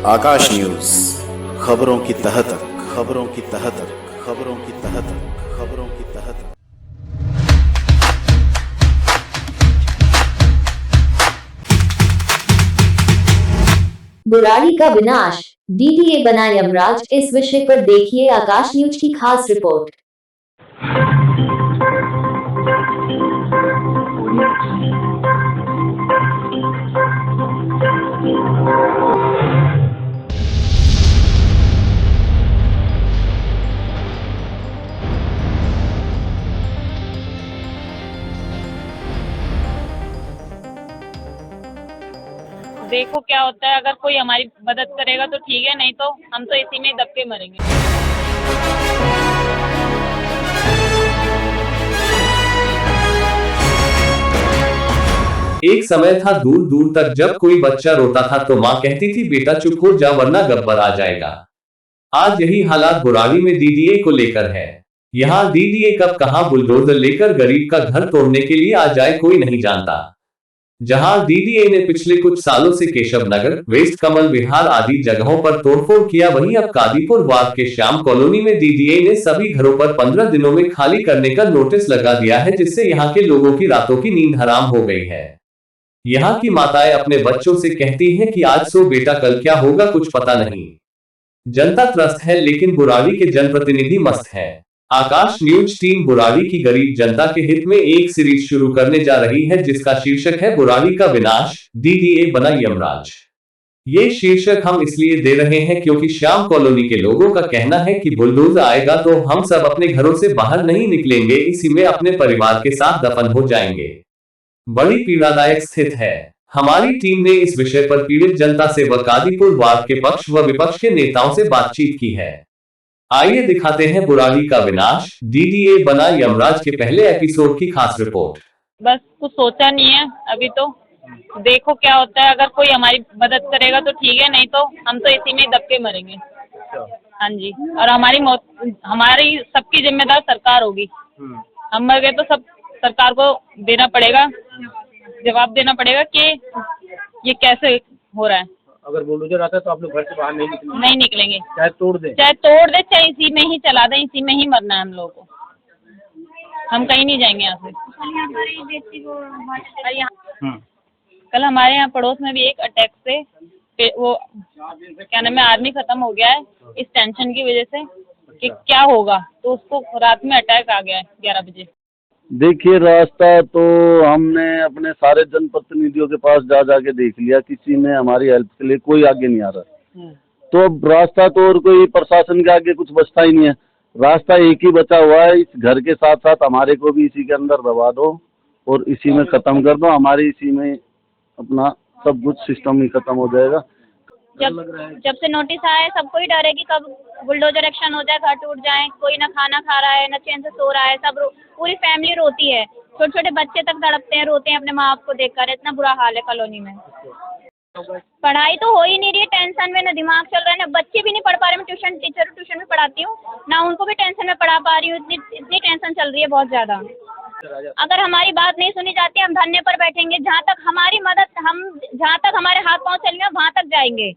आकाश news, खबरों की तह तक, खबरों की तह तक, खबरों की तह तक, खबरों की तह तक। बुराड़ी का विनाश, डीडीए बना यमराज। इस विषय पर देखिए आकाश न्यूज की खास रिपोर्ट। देखो क्या होता है, अगर कोई हमारी मदद करेगा तो ठीक है, नहीं तो हम तो इसी में ही दब के मरेंगे। एक समय था दूर दूर तक जब कोई बच्चा रोता था तो माँ कहती थी बेटा चुप हो जा वरना गब्बर आ जाएगा। आज यही हालात बुराड़ी में डीडीए को लेकर है। यहाँ डीडीए कब कहाँ बुलडोजर लेकर गरीब का घर तोड़ने के लिए आ जाए कोई नहीं जानता। जहां डीडीए ने पिछले कुछ सालों से केशव नगर, वेस्ट कमल विहार आदि जगहों पर तोड़फोड़ किया, वहीं अब कादीपुर वार्ड के श्याम कॉलोनी में डीडीए ने सभी घरों पर 15 दिनों में खाली करने का नोटिस लगा दिया है, जिससे यहाँ के लोगों की रातों की नींद हराम हो गई है। यहाँ की माताएं अपने बच्चों से कहती हैं कि आज सो बेटा कल क्या होगा कुछ पता नहीं। जनता त्रस्त है लेकिन बुराड़ी के जनप्रतिनिधि मस्त है। आकाश न्यूज टीम बुराड़ी की गरीब जनता के हित में एक सीरीज शुरू करने जा रही है जिसका शीर्षक है बुराड़ी का विनाश, डीडीए बना यमराज। ये शीर्षक हम इसलिए दे रहे हैं क्योंकि श्याम कॉलोनी के लोगों का कहना है कि बुलडोजर आएगा तो हम सब अपने घरों से बाहर नहीं निकलेंगे, इसी में अपने परिवार के साथ दफन हो जाएंगे। बड़ी पीड़ादायक स्थिति है। हमारी टीम ने इस विषय पर पीड़ित जनता से व कादीपुर वार्ड के पक्ष व विपक्ष के नेताओं से बातचीत की है। आइए दिखाते हैं बुराड़ी का विनाश, डीडीए बना यमराज के पहले एपिसोड की खास रिपोर्ट। बस कुछ सोचा नहीं है अभी तो। देखो क्या होता है, अगर कोई हमारी मदद करेगा तो ठीक है, नहीं तो हम तो इसी में ही दब के मरेंगे। हाँ जी, और हमारी मौत, हमारी सबकी जिम्मेदार सरकार होगी। हम मर गए तो सब सरकार को देना पड़ेगा, जवाब देना पड़ेगा कि ये कैसे हो रहा है। अगर बुलडोजर आता है तो आप लोग घर से बाहर नहीं निकलेंगे? नहीं निकलेंगे, चाहे तोड़ दें? चाहे इसी में ही चला दें, इसी में ही मरना है हम लोगों को। हम कहीं नहीं जाएंगे यहाँ से। कल हमारे यहाँ पड़ोस में भी एक अटैक से वो क्या नाम है, आदमी खत्म हो गया है इस टेंशन की वजह से कि क्या होगा, तो उसको रात में अटैक आ गया है 11 बजे। देखिए, रास्ता तो हमने अपने सारे जनप्रतिनिधियों के पास जा जाके देख लिया, किसी ने हमारी हेल्प के लिए कोई आगे नहीं आ रहा। तो अब रास्ता तो और कोई प्रशासन के आगे कुछ बचता ही नहीं है। रास्ता एक ही बचा हुआ है, इस घर के साथ साथ हमारे को भी इसी के अंदर दबा दो और इसी में खत्म कर दो। हमारी इसी में अपना सब कुछ सिस्टम ही खत्म हो जाएगा। जब से नोटिस आया है सबको ही डर है कि कब बुलडोजर एक्शन हो जाए, घर टूट जाए। कोई ना खाना खा रहा है, ना चैन से सो रहा है, सब पूरी फैमिली रोती है। छोटे छोटे बच्चे तक तड़पते हैं, रोते हैं अपने माँ बाप को देखकर। इतना बुरा हाल है कॉलोनी में। पढ़ाई तो हो ही नहीं रही है, टेंशन में ना दिमाग चल रहा है, ना बच्चे भी नहीं पढ़ पा रहे। मैं ट्यूशन भी पढ़ाती हूँ ना, उनको भी टेंशन में पढ़ा पा रही हूँ। इतनी टेंशन चल रही है बहुत ज्यादा। अगर हमारी बात नहीं सुनी जाती, हम धरने पर बैठेंगे। जहाँ तक हमारी मदद, हम जहाँ तक हमारे हाथ पाँव चलेंगे वहाँ तक जाएंगे।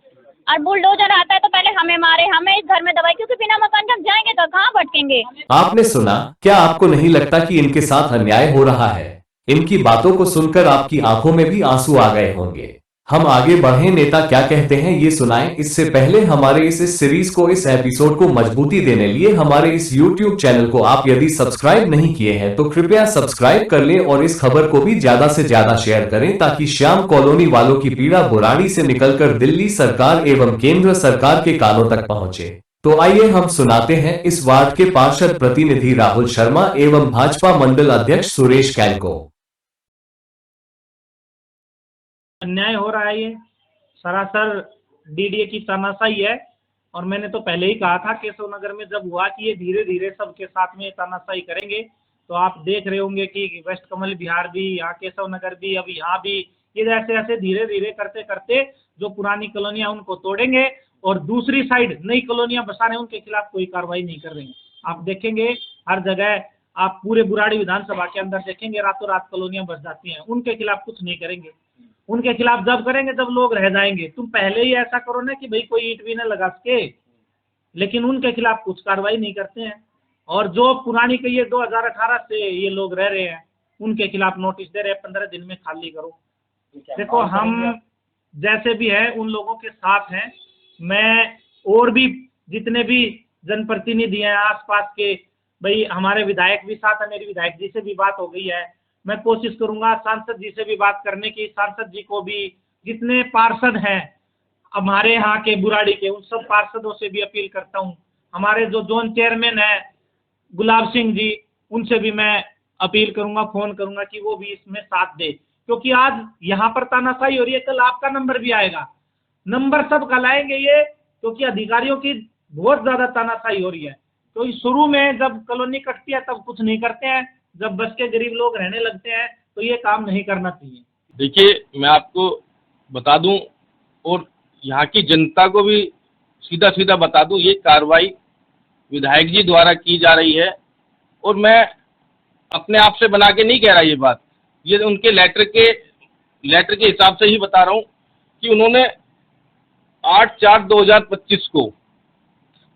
और बुलडोजर आता है तो पहले हमें मारे, हमें इस घर में दबाई, क्योंकि बिना मकान के हम जाएंगे तो कहाँ भटकेंगे। आपने सुना, क्या आपको नहीं लगता कि इनके साथ अन्याय हो रहा है? इनकी बातों को सुनकर आपकी आंखों में भी आंसू आ गए होंगे। हम आगे बढ़े, नेता क्या कहते हैं ये सुनाएं। इससे पहले हमारे इस सीरीज को, इस एपिसोड को मजबूती देने लिए हमारे इस YouTube चैनल को आप यदि सब्सक्राइब नहीं किए हैं तो कृपया सब्सक्राइब कर लें और इस खबर को भी ज्यादा से ज्यादा शेयर करें ताकि श्याम कॉलोनी वालों की पीड़ा बुराड़ी से निकलकर दिल्ली सरकार एवं केंद्र सरकार के कानों तक पहुंचे। तो आइए हम सुनाते हैं इस वार्ड के पार्षद प्रतिनिधि राहुल शर्मा एवं भाजपा मंडल अध्यक्ष सुरेश कैल को। अन्याय हो रहा है, ये सरासर डीडीए की तानाशाही है। और मैंने तो पहले ही कहा था केशव नगर में जब हुआ कि ये धीरे धीरे सबके साथ में तानाशाही करेंगे, तो आप देख रहे होंगे कि वेस्ट कमल विहार भी, यहाँ केशव नगर भी, अब यहाँ भी ये ऐसे ऐसे धीरे धीरे करते करते जो पुरानी कॉलोनियाँ उनको तोड़ेंगे और दूसरी साइड नई कॉलोनियाँ बसा रहे हैं उनके खिलाफ कोई कार्रवाई नहीं कर रहे हैं। आप देखेंगे हर जगह, आप पूरे बुराड़ी विधानसभा के अंदर देखेंगे रातों रात कॉलोनियाँ बस जाती हैं, उनके खिलाफ कुछ नहीं करेंगे। उनके खिलाफ जब करेंगे जब लोग रह जाएंगे। तुम पहले ही ऐसा करो ना कि भाई कोई ईंट भी न लगा सके, लेकिन उनके खिलाफ कुछ कार्रवाई नहीं करते हैं। और जो पुरानी कही है 2018 से ये लोग रह रहे हैं, उनके खिलाफ नोटिस दे रहे हैं 15 दिन में खाली करो। देखो हम जैसे भी हैं उन लोगों के साथ हैं। मैं और भी जितने भी जनप्रतिनिधि हैं आसपास के, भाई हमारे विधायक भी साथ है, मेरी विधायक जी से भी बात हो गई है। मैं कोशिश करूंगा सांसद जी से भी बात करने की, सांसद जी को भी, जितने पार्षद हैं हमारे यहाँ के बुराड़ी के, उन सब पार्षदों से भी अपील करता हूँ। हमारे जो जोन चेयरमैन है गुलाब सिंह जी, उनसे भी मैं अपील करूंगा, फोन करूंगा कि वो भी इसमें साथ दे, क्योंकि आज यहाँ पर तानाशाही हो रही है, कल आपका नंबर भी आएगा। नंबर सब कल आएंगे ये, क्योंकि अधिकारियों की बहुत ज्यादा तानाशाही हो रही है। तो शुरू में जब कॉलोनी कटती है तब कुछ नहीं करते हैं, जब बस के गरीब लोग रहने लगते हैं तो ये काम नहीं करना चाहिए। देखिए, मैं आपको बता दूं और यहाँ की जनता को भी सीधा सीधा बता दूं, ये कार्रवाई विधायक जी द्वारा की जा रही है और मैं अपने आप से बना के नहीं कह रहा ये बात, ये उनके लेटर के हिसाब से ही बता रहा हूँ कि उन्होंने 8/4/2025 को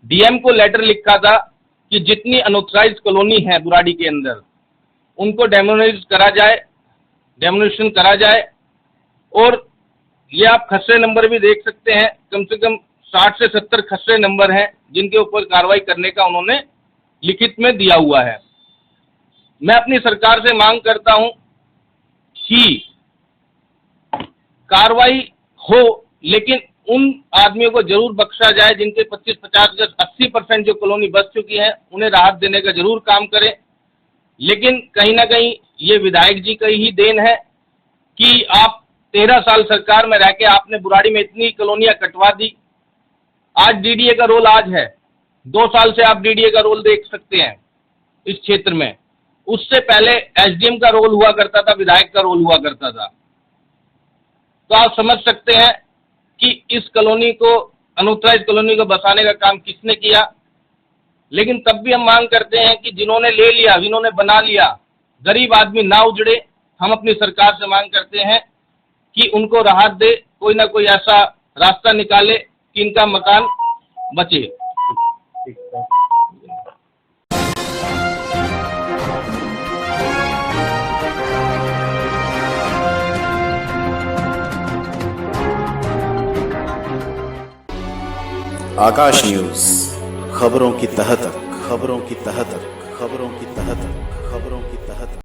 डीएम को लेटर लिखा था कि जितनी अनऑथराइज्ड कॉलोनी है बुराड़ी के अंदर उनको डेमोलिशन करा जाए। और ये आप खसरे नंबर भी देख सकते हैं, कम से कम 60 से 70 खसरे नंबर हैं जिनके ऊपर कार्रवाई करने का उन्होंने लिखित में दिया हुआ है। मैं अपनी सरकार से मांग करता हूं कि कार्रवाई हो, लेकिन उन आदमियों को जरूर बख्शा जाए जिनके 25, 50 या 80% जो कॉलोनी बच चुकी है, उन्हें राहत देने का जरूर काम करें। लेकिन कहीं ना कहीं ये विधायक जी का ही देन है कि आप 13 साल सरकार में रह के आपने बुराड़ी में इतनी कॉलोनियां कटवा दी। आज डीडीए का रोल आज है, 2 साल से आप डीडीए का रोल देख सकते हैं इस क्षेत्र में। उससे पहले एसडीएम का रोल हुआ करता था, विधायक का रोल हुआ करता था। तो आप समझ सकते हैं कि इस कॉलोनी को, अनऑथराइज्ड कॉलोनी को बसाने का काम किसने किया। लेकिन तब भी हम मांग करते हैं कि जिन्होंने ले लिया, जिन्होंने बना लिया, गरीब आदमी ना उजड़े। हम अपनी सरकार से मांग करते हैं कि उनको राहत दे, कोई ना कोई ऐसा रास्ता निकाले कि इनका मकान बचे। आकाश न्यूज, खबरों की तह तक, खबरों की तह तक, खबरों की तह तक।